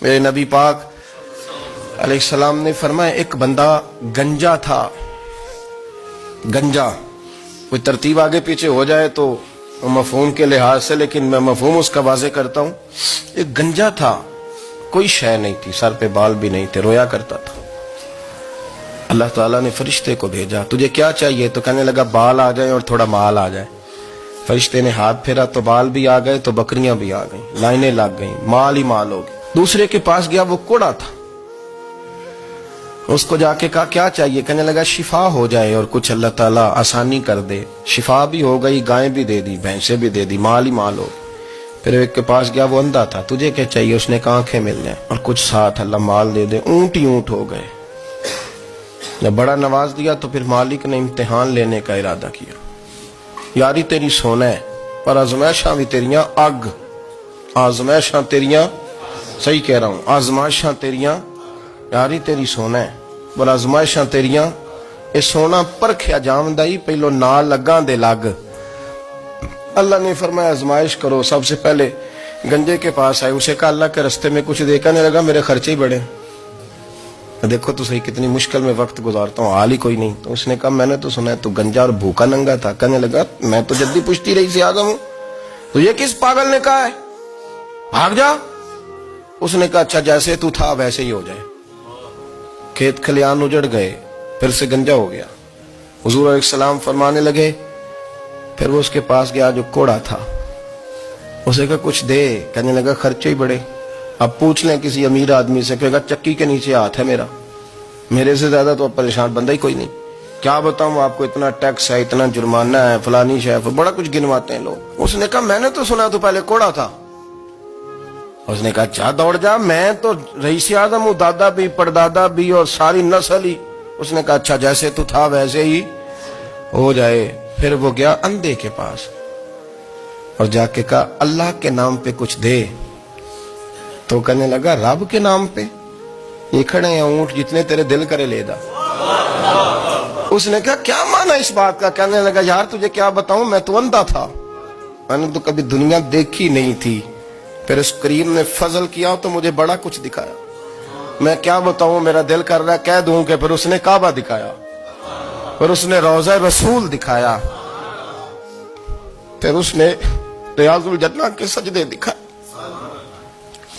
میرے نبی پاک علیہ السلام نے فرمایا ایک بندہ گنجا تھا. گنجا کوئی ترتیب آگے پیچھے ہو جائے تو مفہوم کے لحاظ سے، لیکن میں مفہوم اس کا واضح کرتا ہوں. ایک گنجا تھا، کوئی شے نہیں تھی، سر پہ بال بھی نہیں تھے، رویا کرتا تھا. اللہ تعالیٰ نے فرشتے کو بھیجا، تجھے کیا چاہیے؟ تو کہنے لگا بال آ جائیں اور تھوڑا مال آ جائے. فرشتے نے ہاتھ پھیرا تو بال بھی آ گئے تو بکریاں بھی آ گئیں، لائنیں لگ گئیں، مال ہی مال ہو گئے. دوسرے کے پاس گیا، وہ کوڑا تھا. اس کو جا کے کہا کیا چاہیے؟ کہنے لگا شفا ہو جائے اور کچھ اللہ تعالیٰ آسانی کر دے. شفا بھی ہو گئی، گائیں بھی دے دی، بھینسیں بھی دے دی، مال ہی مال ہو. پھر ایک کے پاس گیا، وہ اندھا تھا، تجھے کیا چاہیے؟ اس نے کہا آنکھیں مل جائیں اور کچھ ساتھ اللہ مال دے دے. اونٹ ہی اونٹ ہو گئے. جب بڑا نواز دیا تو پھر مالک نے امتحان لینے کا ارادہ کیا. یاری تیری سونا ہے پر آزمائشاں بھی تیریاں اگ. آزمائشاں تیریاں، صحیح کہہ رہا ہوں، آزمائشاں تیریاں. یاری تیری سونا ہے پر آزمائشاں تیریاں. اے سونا پرکھیا جامدائی پہلو نال لگاں دے لگ. اللہ نے فرمایا آزمائش کرو. سب سے پہلے گنجے کے پاس آئے، اسے کہا اللہ کے رستے میں کچھ دے. کہنے لگا میرے خرچے ہی بڑے. دیکھو تو صحیح کتنی مشکل میں وقت گزارتا ہوں، حال ہی کوئی نہیں. تو اس نے کہا میں نے تو سنا ہے تو گنجا اور بھوکا ننگا تھا. کہنے لگا میں تو جدی پشتی رہی سے آدم ہوں. تو یہ کس پاگل نے کہا ہے بھاگ جا؟ اس نے کہا اچھا جیسے تو تھا ویسے ہی ہو جائے. کھیت کھلیان اجڑ گئے، پھر سے گنجا ہو گیا. حضور علیہ السلام فرمانے لگے. پھر وہ اس کے پاس گیا جو کوڑا تھا، اسے کہا کچھ دے. کہنے لگا خرچے ہی بڑے. اب پوچھ لیں کسی امیر آدمی سے، کہے گا چکی کے نیچے ہاتھ ہے میرا، میرے سے زیادہ تو اب پریشان بندہ ہی کوئی نہیں. کیا بتاؤں آپ کو، اتنا ٹیکس ہے، اتنا جرمانہ ہے، فلانی شے، بڑا کچھ گنواتے ہیں لوگ. اس نے کہا میں نے تو سنا تو پہلے کوڑا تھا. اس نے کہا اچھا دوڑ جا، میں تو رئیس اعظم ہوں، دادا بھی پردادا بھی اور ساری نسل ہی. اس نے کہا اچھا جیسے تو تھا ویسے ہی ہو جائے. پھر وہ گیا اندھے کے پاس اور جا کے کہا اللہ کے نام پہ کچھ دے. تو کہنے لگا رب کے نام پہ؟ یہ کھڑے ہیں اونٹ، جتنے تیرے دل کرے لے دا. اس نے کہا کیا معنی اس بات کا؟ کہنے لگا یار تجھے کیا بتاؤں، میں تو اندھا تھا، میں نے تو کبھی دنیا دیکھی نہیں تھی. پھر اس کریم نے فضل کیا تو مجھے بڑا کچھ دکھایا. میں کیا بتاؤں، میرا دل کر رہا ہے کہہ دوں کہ پھر اس نے کعبہ دکھایا، پھر اس نے روضہ رسول دکھایا، پھر اس نے ریاض الجنہ کے سجدے دکھائے،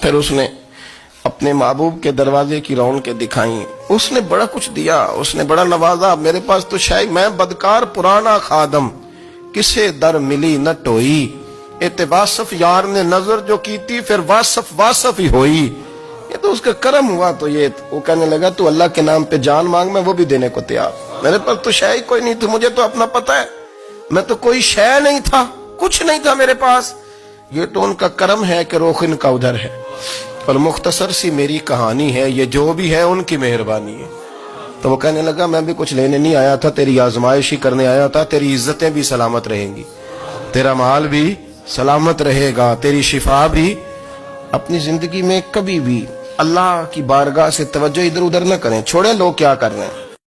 پھر اس نے اپنے محبوب کے دروازے کی رونقیں دکھائیں. اس نے بڑا کچھ دیا، اس نے بڑا نوازا. میرے پاس تو شاید میں بدکار پرانا خادم، کسے در ملی نہ ٹوئی. واصف یار نے نظر جو کی تھی پھر واصف ہی ہوئی. یہ تو اس کا کرم ہوا. تو یہ وہ کہنے لگا تو اللہ کے نام پہ جان مانگ، میں وہ بھی دینے کو تیار. میرے پاس تو شے کوئی نہیں تھی، مجھے تو اپنا پتہ ہے، میں تو کوئی شے نہیں تھا، کچھ نہیں تھا میرے پاس. یہ تو ان کا کرم ہے کہ روخ ان کا ادھر ہے. اور مختصر سی میری کہانی ہے، یہ جو بھی ہے ان کی مہربانی ہے. تو وہ کہنے لگا میں بھی کچھ لینے نہیں آیا تھا، تیری آزمائش ہی کرنے آیا تھا. تیری عزتیں بھی سلامت رہیں گی، تیرا مال بھی سلامت رہے گا، تیری شفا بھی. اپنی زندگی میں کبھی بھی اللہ کی بارگاہ سے توجہ ادھر ادھر نہ کریں. چھوڑیں لوگ کیا کر رہے ہیں.